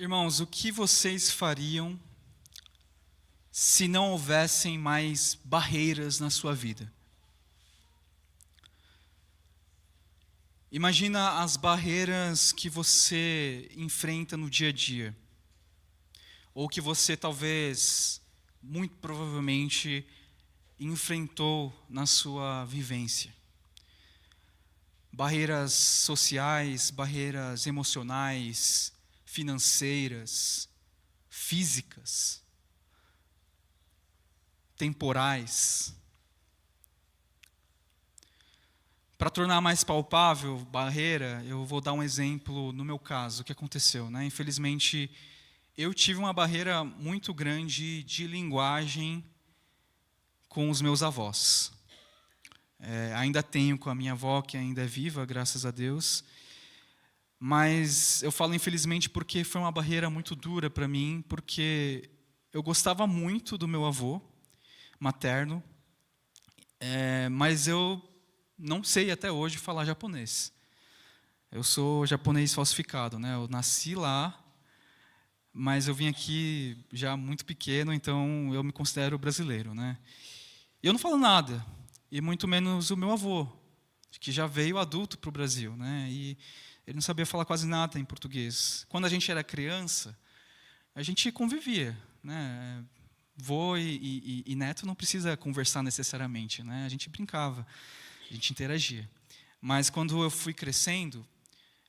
Irmãos, o que vocês fariam se não houvessem mais barreiras na sua vida? Imagina as barreiras que você enfrenta no dia a dia, ou que você talvez, muito provavelmente, enfrentou na sua vivência. Barreiras sociais, barreiras emocionais, financeiras, físicas, temporais. Para tornar mais palpável barreira, eu vou dar um exemplo no meu caso, o que aconteceu, né? Infelizmente, eu tive uma barreira muito grande de linguagem com os meus avós. Ainda tenho com a minha avó, que ainda é viva, graças a Deus. Mas eu falo infelizmente porque foi uma barreira muito dura para mim, porque eu gostava muito do meu avô materno, mas eu não sei até hoje falar japonês. Eu sou japonês falsificado, né? Eu nasci lá, mas eu vim aqui já muito pequeno, então eu me considero brasileiro, né? E eu não falo nada, e muito menos o meu avô, que já veio adulto para o Brasil, né? E ele não sabia falar quase nada em português. Quando a gente era criança, a gente convivia, né? Vô e neto não precisa conversar necessariamente, né? A gente brincava, a gente interagia. Mas quando eu fui crescendo,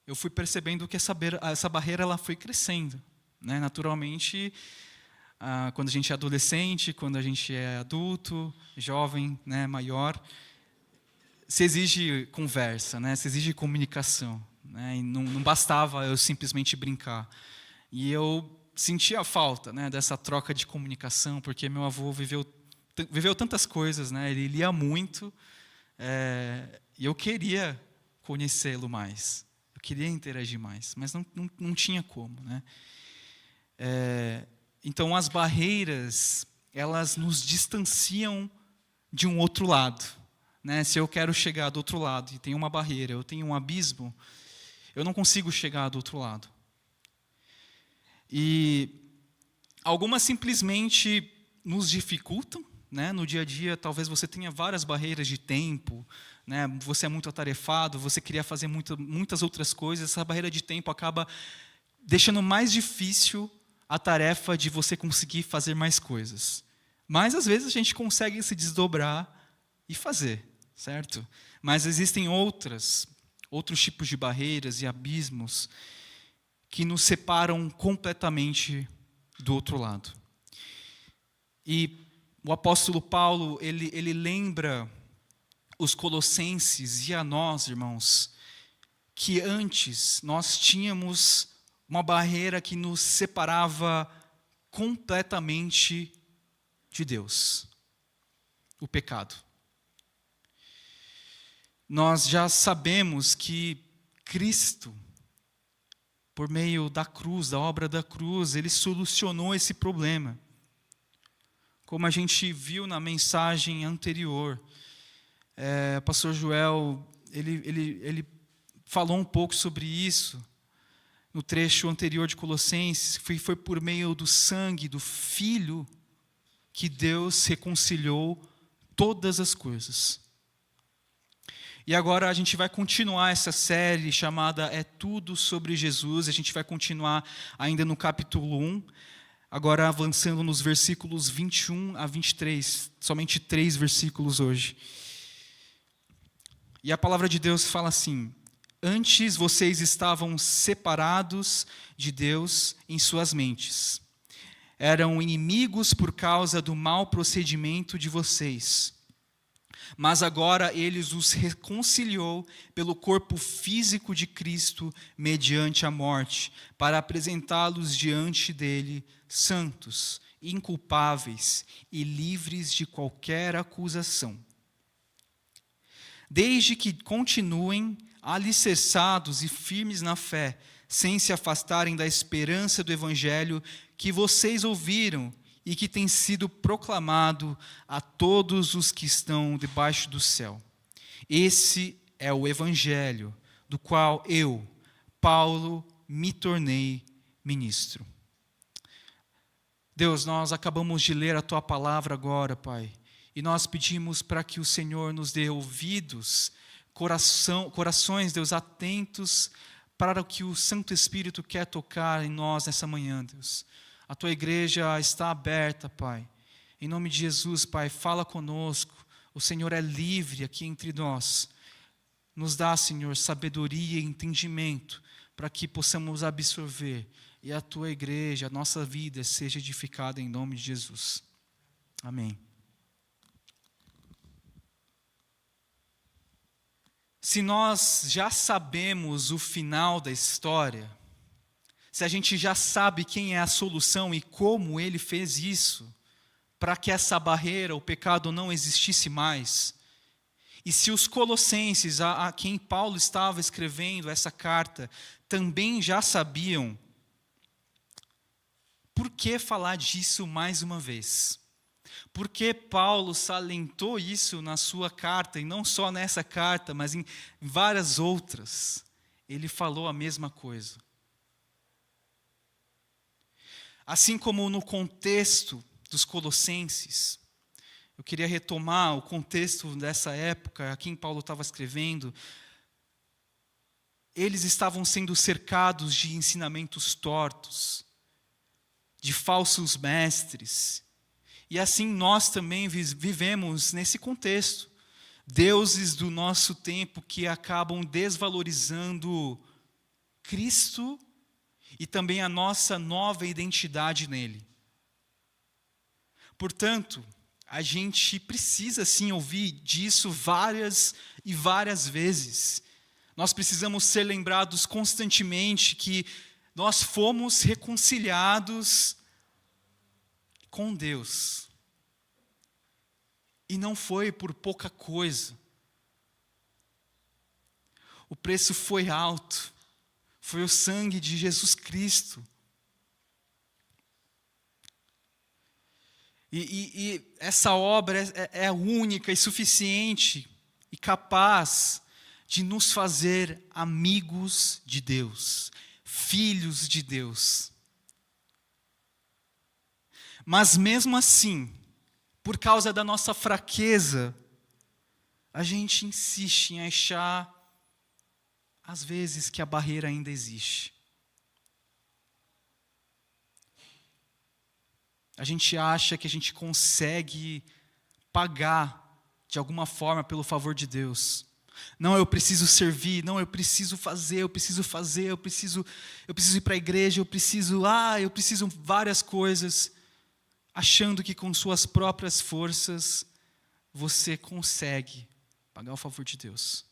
eu fui percebendo que essa barreira ela foi crescendo, né? Naturalmente, quando a gente é adolescente, quando a gente é adulto, jovem, né, maior, se exige conversa, né? Se exige comunicação, né? E não bastava eu simplesmente brincar. E eu sentia falta, né, dessa troca de comunicação, porque meu avô viveu tantas coisas, né? Ele lia muito, e eu queria conhecê-lo mais, eu queria interagir mais, mas não tinha como, né? Então as barreiras, elas nos distanciam de um outro lado, né? Se eu quero chegar do outro lado e tem uma barreira, eu tenho um abismo, eu não consigo chegar do outro lado. E algumas simplesmente nos dificultam, né? No dia a dia, talvez você tenha várias barreiras de tempo, né? Você é muito atarefado, você queria fazer muitas outras coisas, essa barreira de tempo acaba deixando mais difícil a tarefa de você conseguir fazer mais coisas. Mas, às vezes, a gente consegue se desdobrar e fazer, certo? Mas existem outros tipos de barreiras e abismos que nos separam completamente do outro lado. E o apóstolo Paulo, ele lembra os colossenses e a nós, irmãos, que antes nós tínhamos uma barreira que nos separava completamente de Deus, o pecado. Nós já sabemos que Cristo, por meio da cruz, da obra da cruz, ele solucionou esse problema. Como a gente viu na mensagem anterior, o pastor Joel, ele falou um pouco sobre isso no trecho anterior de Colossenses, que foi por meio do sangue do Filho que Deus reconciliou todas as coisas. E agora a gente vai continuar essa série chamada É Tudo Sobre Jesus. A gente vai continuar ainda no capítulo 1, agora avançando nos versículos 21 a 23, somente 3 versículos hoje. E a palavra de Deus fala assim: antes vocês estavam separados de Deus em suas mentes. Eram inimigos por causa do mau procedimento de vocês. Mas agora ele os reconciliou pelo corpo físico de Cristo mediante a morte, para apresentá-los diante dele santos, inculpáveis e livres de qualquer acusação. Desde que continuem alicerçados e firmes na fé, sem se afastarem da esperança do evangelho que vocês ouviram e que tem sido proclamado a todos os que estão debaixo do céu. Esse é o evangelho, do qual eu, Paulo, me tornei ministro. Deus, nós acabamos de ler a Tua palavra agora, Pai, e nós pedimos para que o Senhor nos dê ouvidos, corações, Deus, atentos para o que o Santo Espírito quer tocar em nós nessa manhã, Deus. A Tua igreja está aberta, Pai. Em nome de Jesus, Pai, fala conosco. O Senhor é livre aqui entre nós. Nos dá, Senhor, sabedoria e entendimento para que possamos absorver e a Tua igreja, a nossa vida, seja edificada em nome de Jesus. Amém. Se nós já sabemos o final da história, se a gente já sabe quem é a solução e como Ele fez isso, para que essa barreira, o pecado, não existisse mais. E se os colossenses, a quem Paulo estava escrevendo essa carta, também já sabiam, por que falar disso mais uma vez? Por que Paulo salientou isso na sua carta, e não só nessa carta, mas em várias outras? Ele falou a mesma coisa. Assim como no contexto dos colossenses, eu queria retomar o contexto dessa época, a quem Paulo estava escrevendo. Eles estavam sendo cercados de ensinamentos tortos, de falsos mestres, e assim nós também vivemos nesse contexto. Deuses do nosso tempo que acabam desvalorizando Cristo e também a nossa nova identidade nele. Portanto, a gente precisa sim ouvir disso várias e várias vezes. Nós precisamos ser lembrados constantemente que nós fomos reconciliados com Deus. E não foi por pouca coisa. O preço foi alto. Foi o sangue de Jesus Cristo. E essa obra é única e suficiente e capaz de nos fazer amigos de Deus, filhos de Deus. Mas mesmo assim, por causa da nossa fraqueza, a gente insiste em achar, às vezes, que a barreira ainda existe. A gente acha que a gente consegue pagar de alguma forma pelo favor de Deus. Não, eu preciso servir, não, eu preciso fazer, eu preciso ir para a igreja, eu preciso várias coisas, achando que com suas próprias forças você consegue pagar o favor de Deus.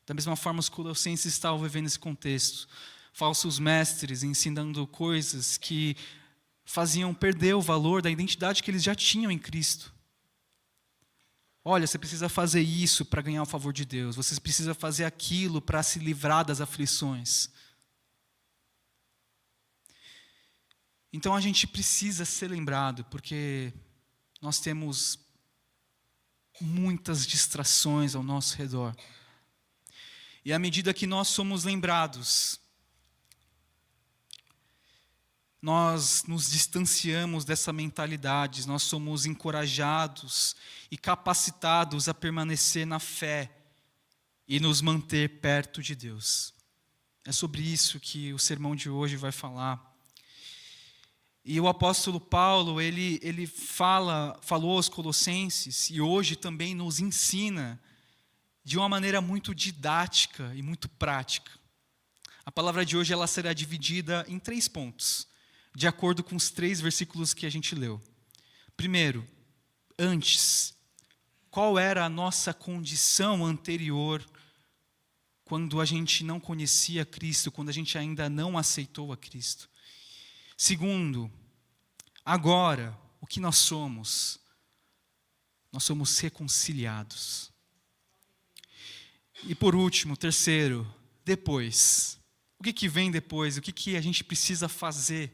Da mesma forma, os colossenses estavam vivendo esse contexto. Falsos mestres ensinando coisas que faziam perder o valor da identidade que eles já tinham em Cristo. Olha, você precisa fazer isso para ganhar o favor de Deus. Você precisa fazer aquilo para se livrar das aflições. Então a gente precisa ser lembrado, porque nós temos muitas distrações ao nosso redor. E à medida que nós somos lembrados, nós nos distanciamos dessa mentalidade, nós somos encorajados e capacitados a permanecer na fé e nos manter perto de Deus. É sobre isso que o sermão de hoje vai falar. E o apóstolo Paulo, ele falou aos colossenses e hoje também nos ensina de uma maneira muito didática e muito prática. A palavra de hoje ela será dividida em 3 pontos, de acordo com os 3 versículos que a gente leu. Primeiro, antes, qual era a nossa condição anterior quando a gente não conhecia Cristo, quando a gente ainda não aceitou a Cristo? Segundo, agora, o que nós somos? Nós somos reconciliados. E por último, terceiro, depois. O que vem depois? O que a gente precisa fazer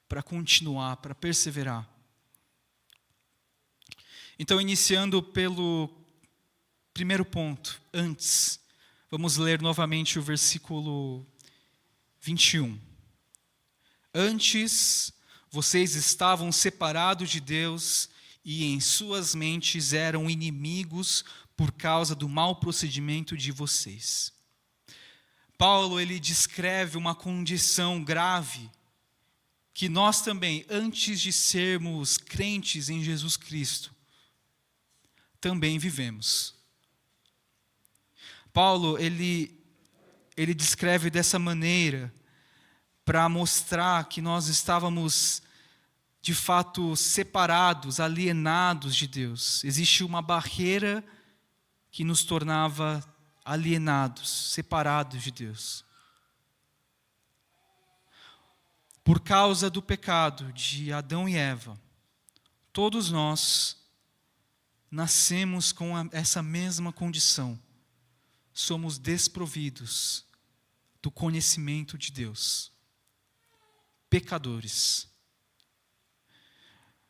para continuar, para perseverar? Então, iniciando pelo primeiro ponto, antes, vamos ler novamente o versículo 21. Antes, vocês estavam separados de Deus e em suas mentes eram inimigos por causa do mau procedimento de vocês. Paulo, ele descreve uma condição grave que nós também, antes de sermos crentes em Jesus Cristo, também vivemos. Paulo, ele descreve dessa maneira para mostrar que nós estávamos, de fato, separados, alienados de Deus. Existia uma barreira que nos tornava alienados, separados de Deus. Por causa do pecado de Adão e Eva, todos nós nascemos com essa mesma condição. Somos desprovidos do conhecimento de Deus. Pecadores.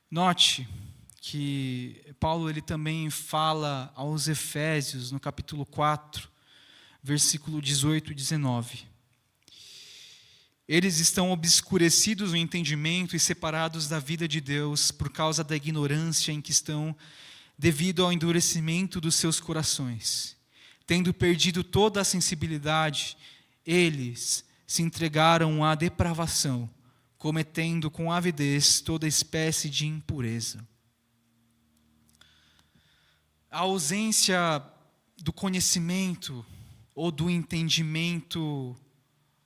Note que Paulo ele também fala aos Efésios, no capítulo 4, versículo 18 e 19. Eles estão obscurecidos no entendimento e separados da vida de Deus por causa da ignorância em que estão, devido ao endurecimento dos seus corações. Tendo perdido toda a sensibilidade, eles se entregaram à depravação, cometendo com avidez toda espécie de impureza. A ausência do conhecimento ou do entendimento,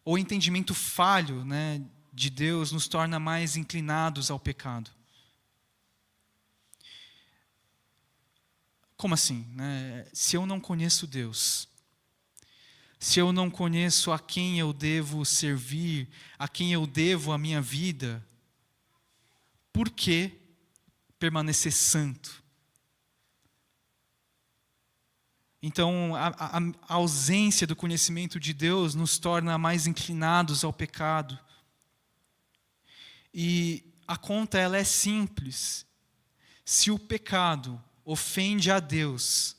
ou entendimento falho, né, de Deus, nos torna mais inclinados ao pecado. Como assim? Né? Se eu não conheço Deus, se eu não conheço a quem eu devo servir, a quem eu devo a minha vida, por que permanecer santo? Então, a ausência do conhecimento de Deus nos torna mais inclinados ao pecado. E a conta ela é simples. Se o pecado ofende a Deus,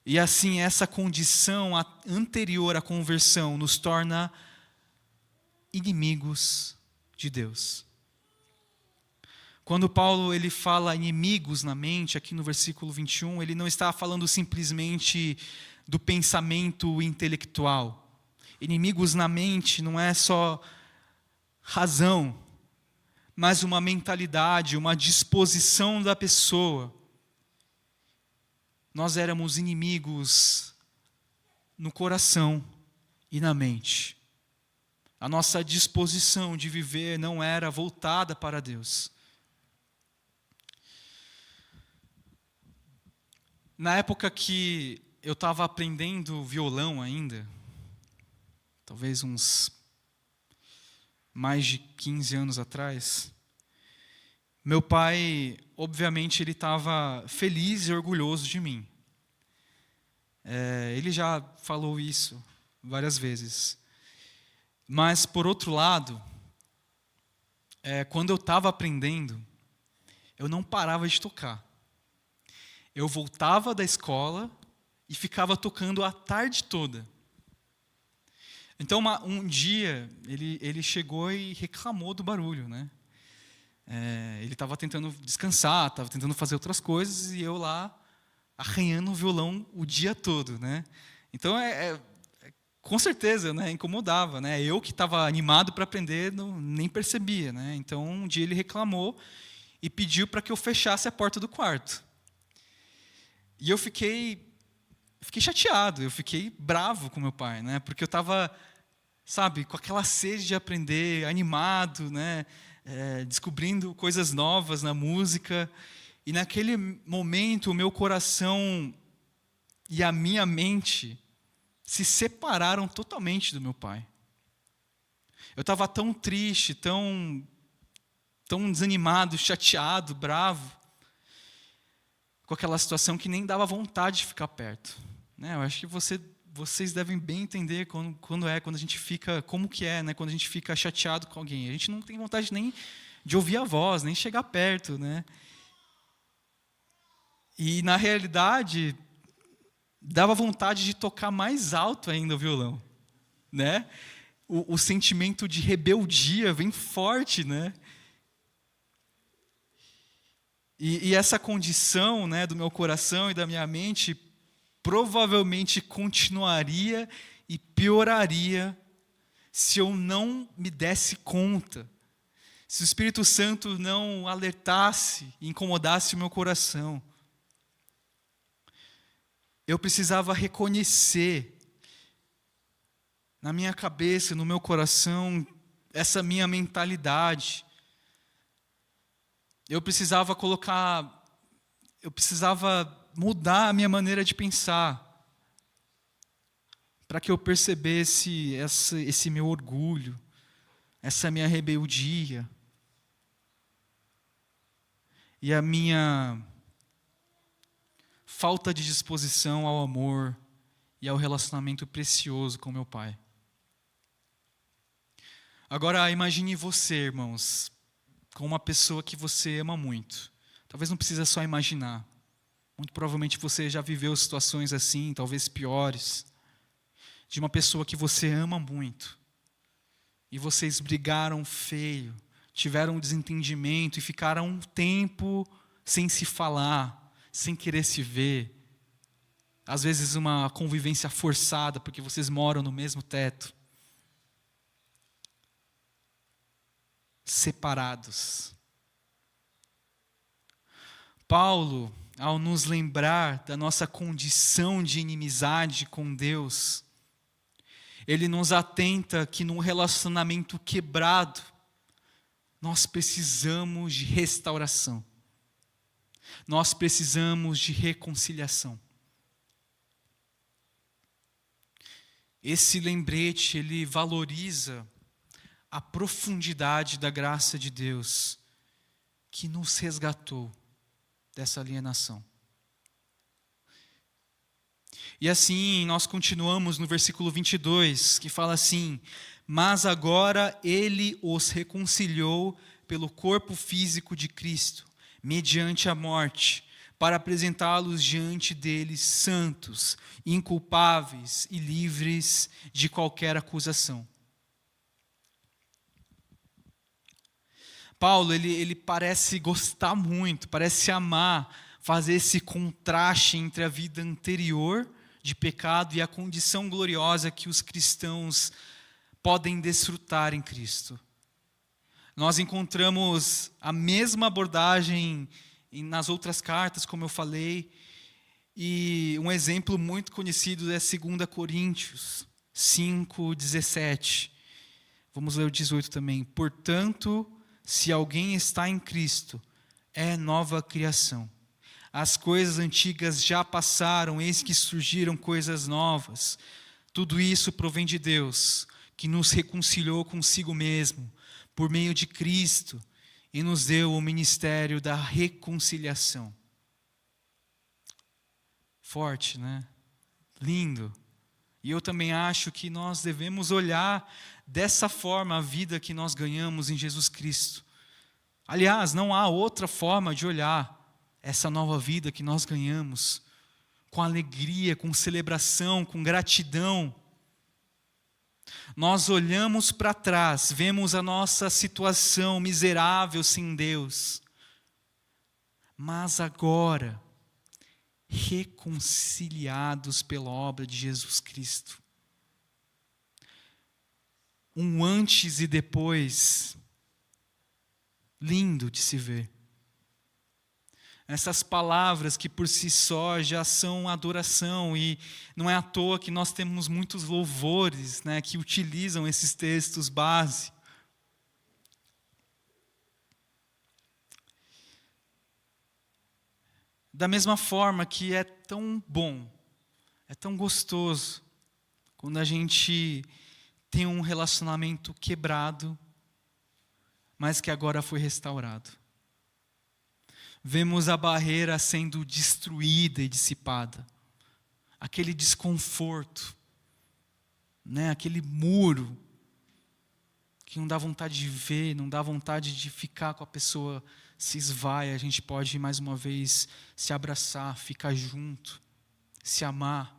e assim essa condição anterior à conversão nos torna inimigos de Deus. Quando Paulo ele fala inimigos na mente, aqui no versículo 21, ele não está falando simplesmente do pensamento intelectual. Inimigos na mente não é só razão, mas uma mentalidade, uma disposição da pessoa. Nós éramos inimigos no coração e na mente. A nossa disposição de viver não era voltada para Deus. Na época que eu estava aprendendo violão ainda, talvez uns mais de 15 anos atrás, meu pai, obviamente, ele estava feliz e orgulhoso de mim. Ele já falou isso várias vezes. Mas, por outro lado, quando eu estava aprendendo, eu não parava de tocar. Eu voltava da escola e ficava tocando a tarde toda. Então, um dia, ele chegou e reclamou do barulho, né? Ele estava tentando descansar, estava tentando fazer outras coisas, e eu lá, arranhando o violão o dia todo, né? Então, com certeza, né, incomodava, né? Eu que estava animado para aprender, nem percebia, né? Então, um dia ele reclamou e pediu para que eu fechasse a porta do quarto. E eu fiquei chateado, eu fiquei bravo com meu pai, né? Porque eu estava, sabe, com aquela sede de aprender, animado, né? Descobrindo coisas novas na música. E naquele momento, o meu coração e a minha mente se separaram totalmente do meu pai. Eu estava tão triste, tão desanimado, chateado, bravo, com aquela situação que nem dava vontade de ficar perto. Né? Eu acho que vocês devem bem entender quando a gente fica, como que é, né? Quando a gente fica chateado com alguém. A gente não tem vontade nem de ouvir a voz, nem chegar perto. Né? E, na realidade, dava vontade de tocar mais alto ainda o violão. Né? o sentimento de rebeldia vem forte, né? E essa condição, né, do meu coração e da minha mente provavelmente continuaria e pioraria se eu não me desse conta, se o Espírito Santo não alertasse e incomodasse o meu coração. Eu precisava reconhecer na minha cabeça, no meu coração, essa minha mentalidade. Eu precisava mudar a minha maneira de pensar, para que eu percebesse esse meu orgulho, essa minha rebeldia, e a minha falta de disposição ao amor e ao relacionamento precioso com meu Pai. Agora, imagine você, irmãos, com uma pessoa que você ama muito. Talvez não precisa só imaginar. Muito provavelmente você já viveu situações assim, talvez piores, de uma pessoa que você ama muito. E vocês brigaram feio, tiveram um desentendimento e ficaram um tempo sem se falar, sem querer se ver. Às vezes uma convivência forçada, porque vocês moram no mesmo teto. Separados. Paulo, ao nos lembrar da nossa condição de inimizade com Deus, ele nos atenta que num relacionamento quebrado, nós precisamos de restauração. Nós precisamos de reconciliação. Esse lembrete, ele valoriza a profundidade da graça de Deus, que nos resgatou dessa alienação. E assim, nós continuamos no versículo 22, que fala assim: mas agora ele os reconciliou pelo corpo físico de Cristo, mediante a morte, para apresentá-los diante deles santos, inculpáveis e livres de qualquer acusação. Paulo, ele parece gostar muito, parece amar fazer esse contraste entre a vida anterior de pecado e a condição gloriosa que os cristãos podem desfrutar em Cristo. Nós encontramos a mesma abordagem nas outras cartas, como eu falei, e um exemplo muito conhecido é 2 Coríntios 5:17. Vamos ler o 18 também. Portanto, se alguém está em Cristo, é nova criação. As coisas antigas já passaram, eis que surgiram coisas novas. Tudo isso provém de Deus, que nos reconciliou consigo mesmo, por meio de Cristo, e nos deu o ministério da reconciliação. Forte, né? Lindo. E eu também acho que nós devemos olhar dessa forma a vida que nós ganhamos em Jesus Cristo. Aliás, não há outra forma de olhar essa nova vida que nós ganhamos, com alegria, com celebração, com gratidão. Nós olhamos para trás, vemos a nossa situação miserável sem Deus, mas agora, reconciliados pela obra de Jesus Cristo. Um antes e depois, lindo de se ver. Essas palavras que por si só já são adoração, e não é à toa que nós temos muitos louvores, né, que utilizam esses textos base. Da mesma forma que é tão bom, é tão gostoso, quando a gente tem um relacionamento quebrado, mas que agora foi restaurado. Vemos a barreira sendo destruída e dissipada. Aquele desconforto, né? Aquele muro que não dá vontade de ver, não dá vontade de ficar com a pessoa, se esvai. A gente pode mais uma vez se abraçar, ficar junto, se amar.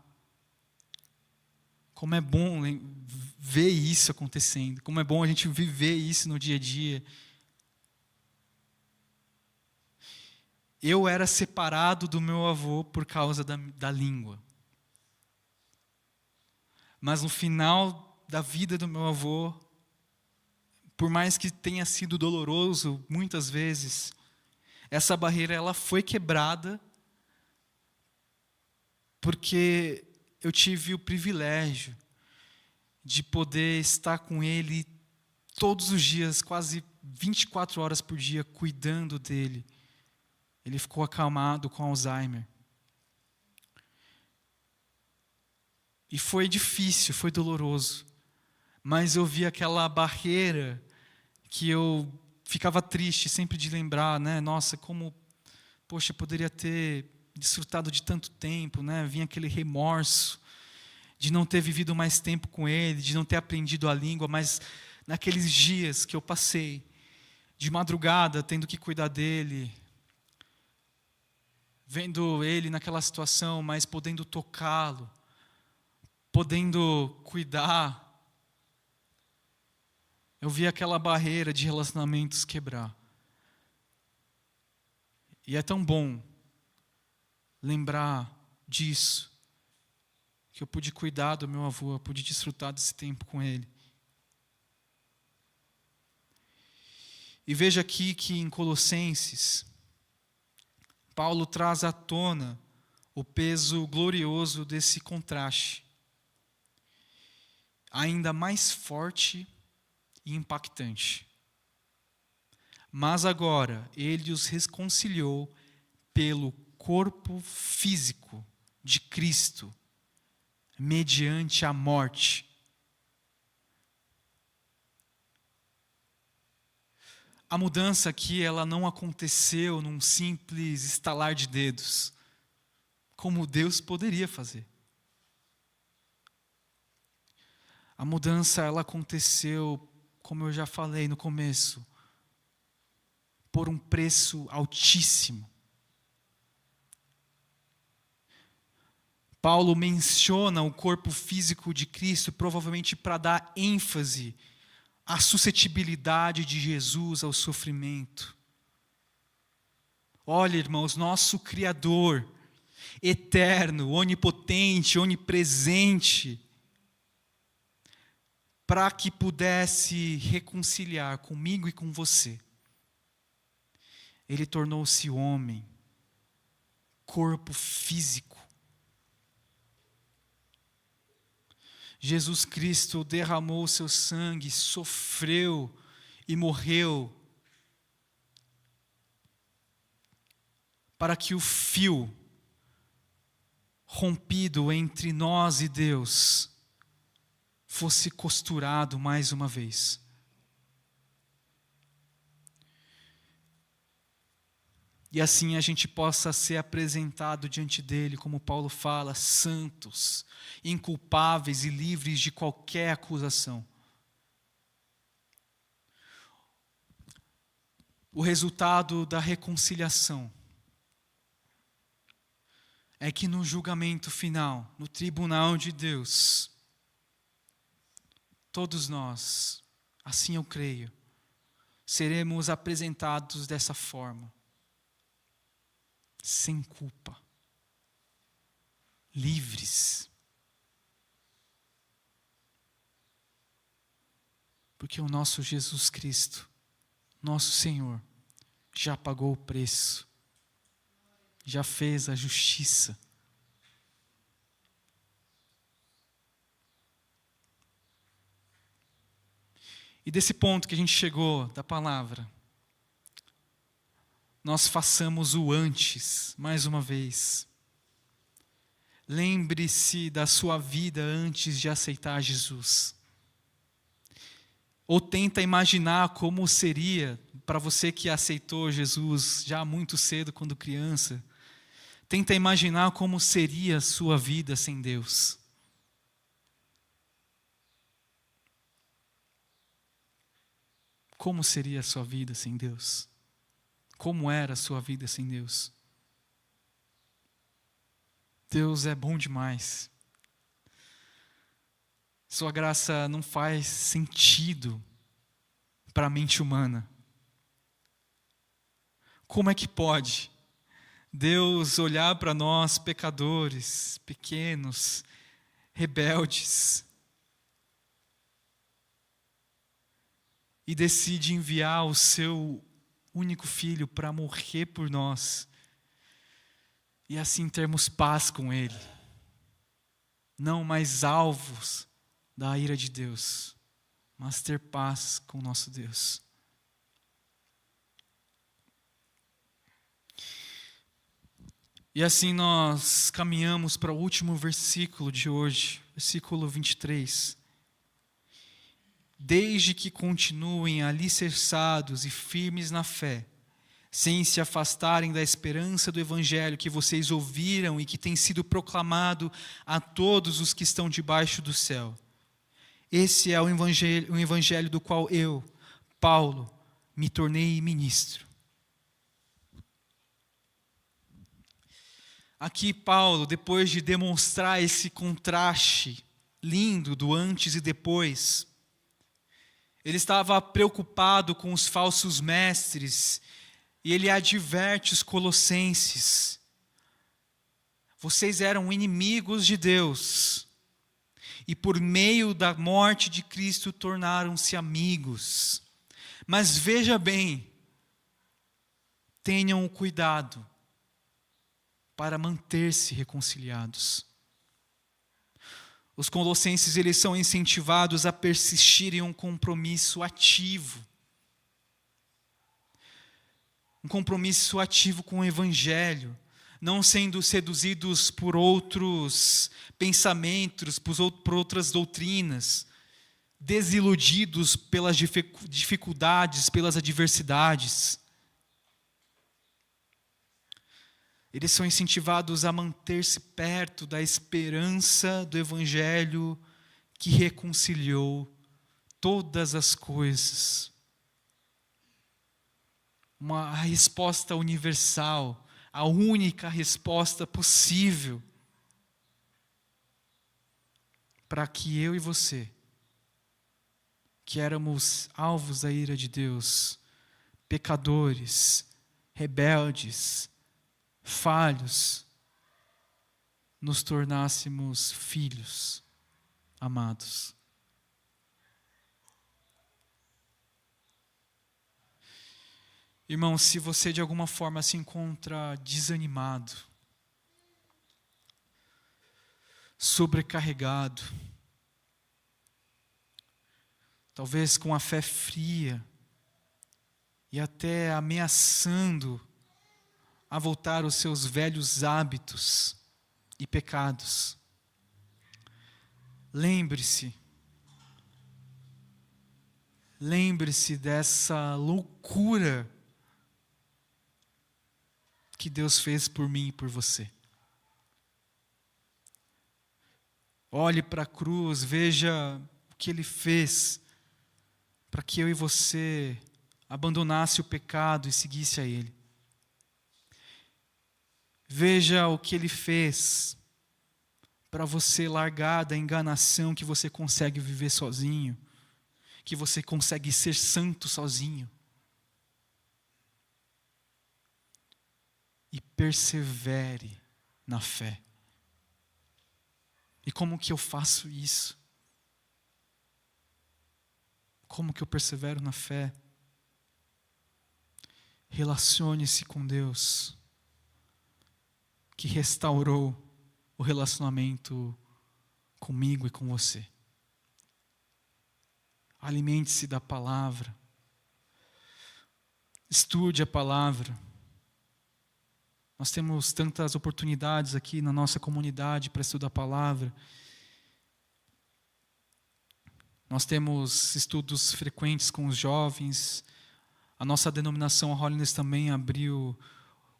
Como é bom ver isso acontecendo, como é bom a gente viver isso no dia a dia. Eu era separado do meu avô por causa da língua. Mas no final da vida do meu avô, por mais que tenha sido doloroso muitas vezes, essa barreira ela foi quebrada porque eu tive o privilégio de poder estar com ele todos os dias, quase 24 horas por dia, cuidando dele. Ele ficou acamado com Alzheimer. E foi difícil, foi doloroso. Mas eu vi aquela barreira que eu ficava triste sempre de lembrar, né? Nossa, poxa, eu poderia ter desfrutado de tanto tempo, né? Vinha aquele remorso de não ter vivido mais tempo com ele, de não ter aprendido a língua, mas naqueles dias que eu passei, de madrugada, tendo que cuidar dele, vendo ele naquela situação, mas podendo tocá-lo, podendo cuidar, eu vi aquela barreira de relacionamentos quebrar. E é tão bom lembrar disso, que eu pude cuidar do meu avô, eu pude desfrutar desse tempo com ele. E veja aqui que em Colossenses, Paulo traz à tona o peso glorioso desse contraste, ainda mais forte e impactante. Mas agora ele os reconciliou pelo corpo físico de Cristo, mediante a morte. A mudança aqui, ela não aconteceu num simples estalar de dedos, como Deus poderia fazer. A mudança, ela aconteceu, como eu já falei no começo, por um preço altíssimo. Paulo menciona o corpo físico de Cristo provavelmente para dar ênfase à suscetibilidade de Jesus ao sofrimento. Olha, irmãos, nosso Criador, eterno, onipotente, onipresente, para que pudesse reconciliar comigo e com você, ele tornou-se homem, corpo físico. Jesus Cristo derramou o seu sangue, sofreu e morreu para que o fio rompido entre nós e Deus fosse costurado mais uma vez. E assim a gente possa ser apresentado diante dele, como Paulo fala, santos, inculpáveis e livres de qualquer acusação. O resultado da reconciliação é que no julgamento final, no tribunal de Deus, todos nós, assim eu creio, seremos apresentados dessa forma. Sem culpa, livres, porque o nosso Jesus Cristo, nosso Senhor, já pagou o preço, já fez a justiça. E desse ponto que a gente chegou da palavra, nós façamos o antes, mais uma vez. Lembre-se da sua vida antes de aceitar Jesus. Ou tenta imaginar como seria, para você que aceitou Jesus já muito cedo, quando criança, tenta imaginar como seria a sua vida sem Deus. Como seria a sua vida sem Deus? Como era a sua vida sem Deus? Deus é bom demais. Sua graça não faz sentido para a mente humana. Como é que pode Deus olhar para nós, pecadores, pequenos, rebeldes, e decide enviar o seu único filho para morrer por nós, e assim termos paz com Ele, não mais alvos da ira de Deus, mas ter paz com o nosso Deus. E assim nós caminhamos para o último versículo de hoje, versículo 23. Desde que continuem alicerçados e firmes na fé, sem se afastarem da esperança do Evangelho que vocês ouviram e que tem sido proclamado a todos os que estão debaixo do céu. Esse é o Evangelho do qual eu, Paulo, me tornei ministro. Aqui Paulo, depois de demonstrar esse contraste lindo do antes e depois, ele estava preocupado com os falsos mestres e ele adverte os colossenses: vocês eram inimigos de Deus e por meio da morte de Cristo tornaram-se amigos. Mas veja bem, tenham cuidado para manter-se reconciliados. Os colossenses, eles são incentivados a persistir em um compromisso ativo. Um compromisso ativo com o Evangelho, não sendo seduzidos por outros pensamentos, por outras doutrinas, desiludidos pelas dificuldades, pelas adversidades. Eles são incentivados a manter-se perto da esperança do Evangelho que reconciliou todas as coisas. Uma resposta universal, a única resposta possível para que eu e você, que éramos alvos da ira de Deus, pecadores, rebeldes, falhos, nos tornássemos filhos amados. Irmão, se você de alguma forma se encontra desanimado, sobrecarregado, talvez com a fé fria e até ameaçando a voltar aos seus velhos hábitos e pecados, lembre-se dessa loucura que Deus fez por mim e por você. Olhe para a cruz, veja o que Ele fez para que eu e você abandonasse o pecado e seguisse a Ele. Veja o que Ele fez para você largar da enganação que você consegue viver sozinho, que você consegue ser santo sozinho. E persevere na fé. E como que eu faço isso? Como que eu persevero na fé? Relacione-se com Deus, que restaurou o relacionamento comigo e com você. Alimente-se da palavra. Estude a palavra. Nós temos tantas oportunidades aqui na nossa comunidade para estudar a palavra. Nós temos estudos frequentes com os jovens. A nossa denominação, a Holiness, também abriu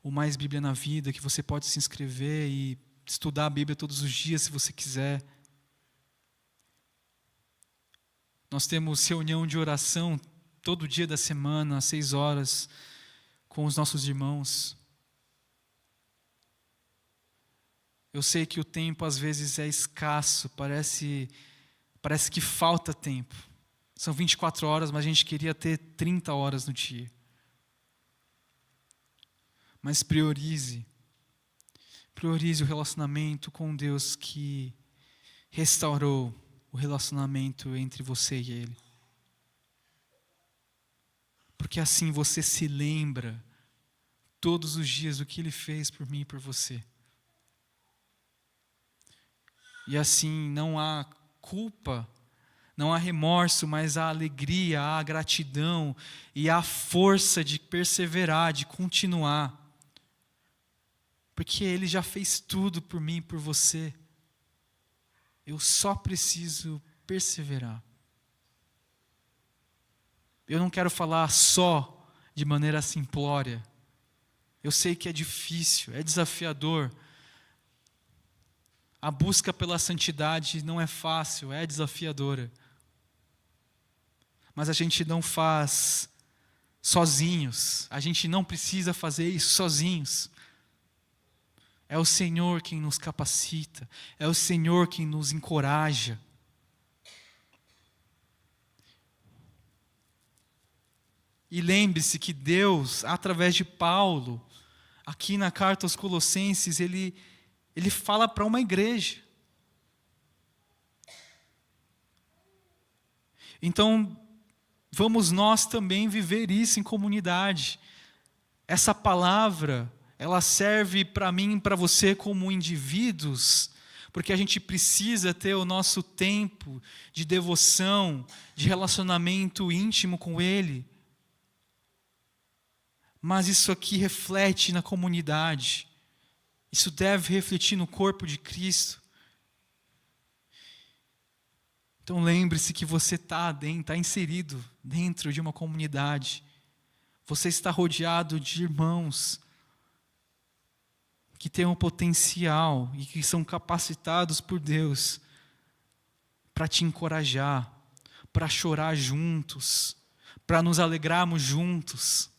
o Mais Bíblia na Vida, que você pode se inscrever e estudar a Bíblia todos os dias, se você quiser. Nós temos reunião de oração todo dia da semana, às 6 horas, com os nossos irmãos. Eu sei que o tempo às vezes é escasso, parece Parece que falta tempo. São 24 horas, mas a gente queria ter 30 horas no dia. Mas priorize o relacionamento com Deus que restaurou o relacionamento entre você e Ele. Porque assim você se lembra todos os dias do que Ele fez por mim e por você. E assim não há culpa, não há remorso, mas há alegria, há gratidão e há força de perseverar, de continuar. Porque Ele já fez tudo por mim e por você. Eu só preciso perseverar. Eu não quero falar só de maneira simplória. Eu sei que é difícil, é desafiador. A busca pela santidade não é fácil, é desafiadora. Mas a gente não faz sozinhos. A gente não precisa fazer isso sozinhos. É o Senhor quem nos capacita. É o Senhor quem nos encoraja. E lembre-se que Deus, através de Paulo, aqui na carta aos Colossenses, ele fala para uma igreja. Então, vamos nós também viver isso em comunidade. Essa palavra, ela serve para mim e para você como indivíduos, porque a gente precisa ter o nosso tempo de devoção, de relacionamento íntimo com Ele. Mas isso aqui reflete na comunidade. Isso deve refletir no corpo de Cristo. Então lembre-se que você está inserido dentro de uma comunidade. Você está rodeado de irmãos que têm um potencial e que são capacitados por Deus para te encorajar, para chorar juntos, para nos alegrarmos juntos.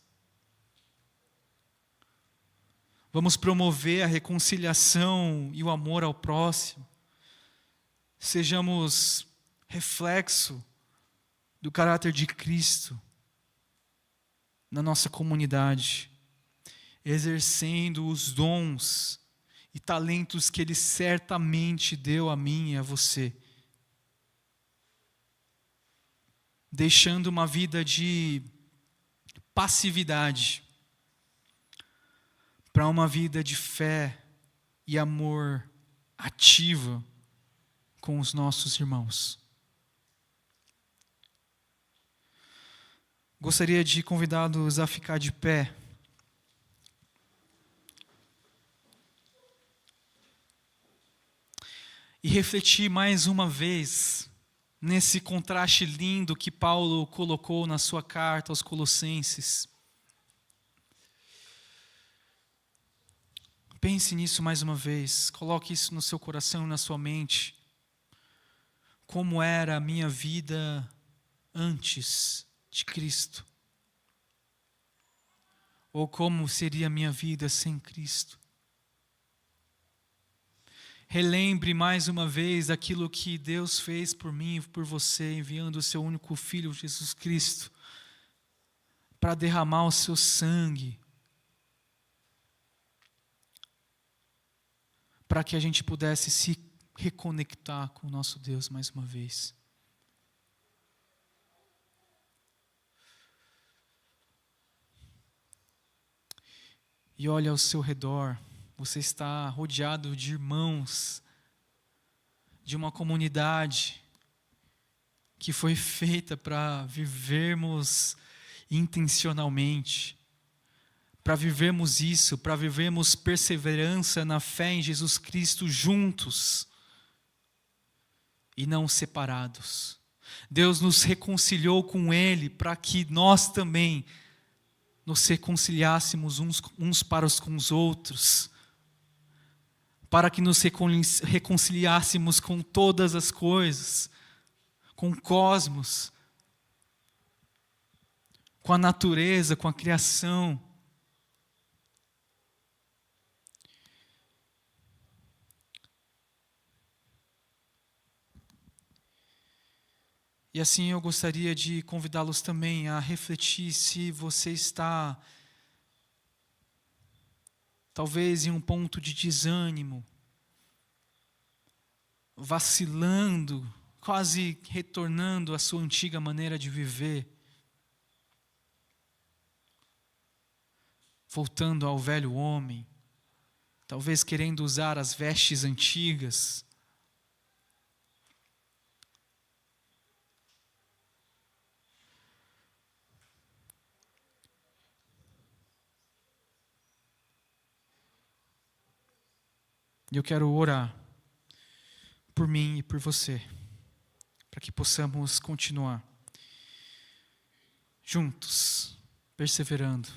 Vamos promover a reconciliação e o amor ao próximo. Sejamos reflexo do caráter de Cristo na nossa comunidade, exercendo os dons e talentos que Ele certamente deu a mim e a você. Deixando uma vida de passividade para uma vida de fé e amor ativa com os nossos irmãos. Gostaria de convidá-los a ficar de pé. E refletir mais uma vez nesse contraste lindo que Paulo colocou na sua carta aos Colossenses. Pense nisso mais uma vez, coloque isso no seu coração e na sua mente. Como era a minha vida antes de Cristo? Ou como seria a minha vida sem Cristo? Relembre mais uma vez aquilo que Deus fez por mim e por você, enviando o seu único Filho, Jesus Cristo, para derramar o seu sangue, para que a gente pudesse se reconectar com o nosso Deus mais uma vez. E olha ao seu redor, você está rodeado de irmãos, de uma comunidade que foi feita para vivermos intencionalmente, para vivermos isso, para vivermos perseverança na fé em Jesus Cristo juntos e não separados. Deus nos reconciliou com Ele para que nós também nos reconciliássemos uns para com os outros, para que nos reconciliássemos com todas as coisas, com o cosmos, com a natureza, com a criação. E assim eu gostaria de convidá-los também a refletir se você está talvez em um ponto de desânimo, vacilando, quase retornando à sua antiga maneira de viver, voltando ao velho homem, talvez querendo usar as vestes antigas. E eu quero orar por mim e por você, para que possamos continuar juntos, perseverando,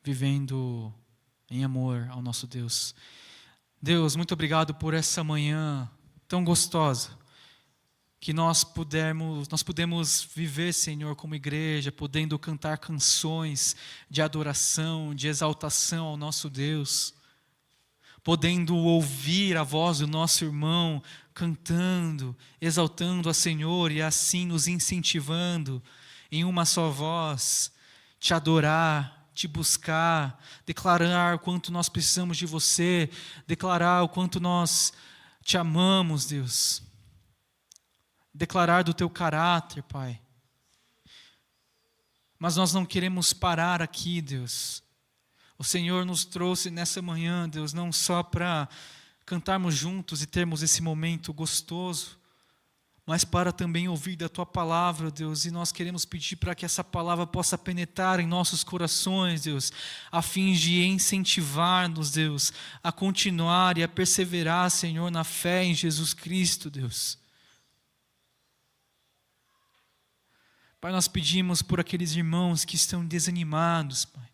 vivendo em amor ao nosso Deus. Deus, muito obrigado por essa manhã tão gostosa, que nós podemos viver, Senhor, como igreja, podendo cantar canções de adoração, de exaltação ao nosso Deus, podendo ouvir a voz do nosso irmão cantando, exaltando a Senhor e assim nos incentivando em uma só voz, te adorar, te buscar, declarar o quanto nós precisamos de você, declarar o quanto nós te amamos, Deus, declarar do teu caráter, Pai. Mas nós não queremos parar aqui, Deus. O Senhor nos trouxe nessa manhã, Deus, não só para cantarmos juntos e termos esse momento gostoso, mas para também ouvir da Tua palavra, Deus, e nós queremos pedir para que essa palavra possa penetrar em nossos corações, Deus, a fim de incentivar-nos, Deus, a continuar e a perseverar, Senhor, na fé em Jesus Cristo, Deus. Pai, nós pedimos por aqueles irmãos que estão desanimados, Pai,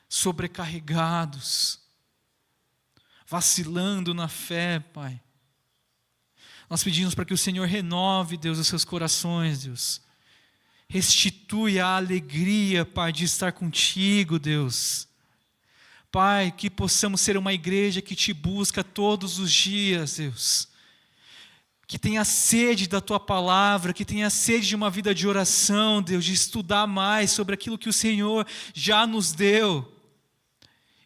sobrecarregados, vacilando na fé, Pai. Nós pedimos para que o Senhor renove, Deus, os seus corações, Deus. Restitui a alegria, Pai, de estar contigo, Deus. Pai, que possamos ser uma igreja que te busca todos os dias, Deus. Que tenha sede da Tua palavra, que tenha sede de uma vida de oração, Deus, de estudar mais sobre aquilo que o Senhor já nos deu.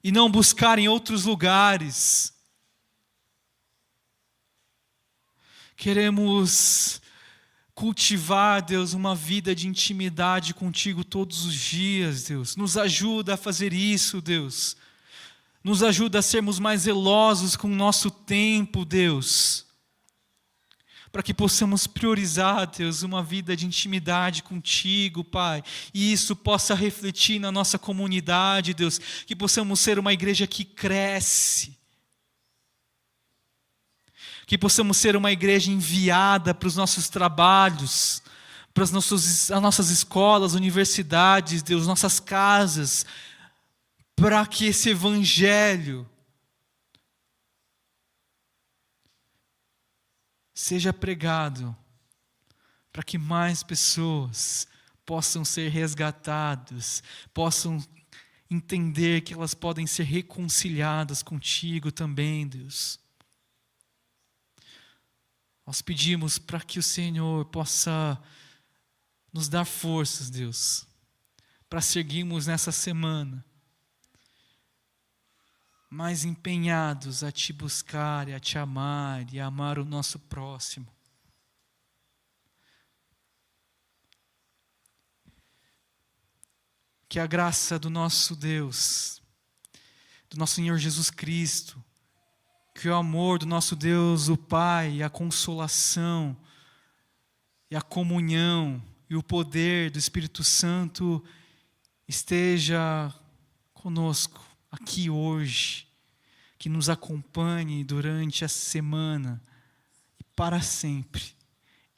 E não buscar em outros lugares. Queremos cultivar, Deus, uma vida de intimidade contigo todos os dias, Deus. Nos ajuda a fazer isso, Deus. Nos ajuda a sermos mais zelosos com o nosso tempo, Deus. Para que possamos priorizar, Deus, uma vida de intimidade contigo, Pai. E isso possa refletir na nossa comunidade, Deus. Que possamos ser uma igreja que cresce. Que possamos ser uma igreja enviada para os nossos trabalhos, para as nossas escolas, universidades, Deus, nossas casas, para que esse evangelho seja pregado, para que mais pessoas possam ser resgatadas, possam entender que elas podem ser reconciliadas contigo também, Deus. Nós pedimos para que o Senhor possa nos dar forças, Deus, para seguirmos nessa semana, mais empenhados a Te buscar e a Te amar e a amar o nosso próximo. Que a graça do nosso Deus, do nosso Senhor Jesus Cristo, que o amor do nosso Deus, o Pai, a consolação, e a comunhão, e o poder do Espírito Santo esteja conosco aqui hoje, que nos acompanhe durante a semana e para sempre,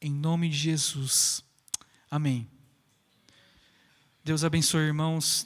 em nome de Jesus. Amém. Deus abençoe, irmãos.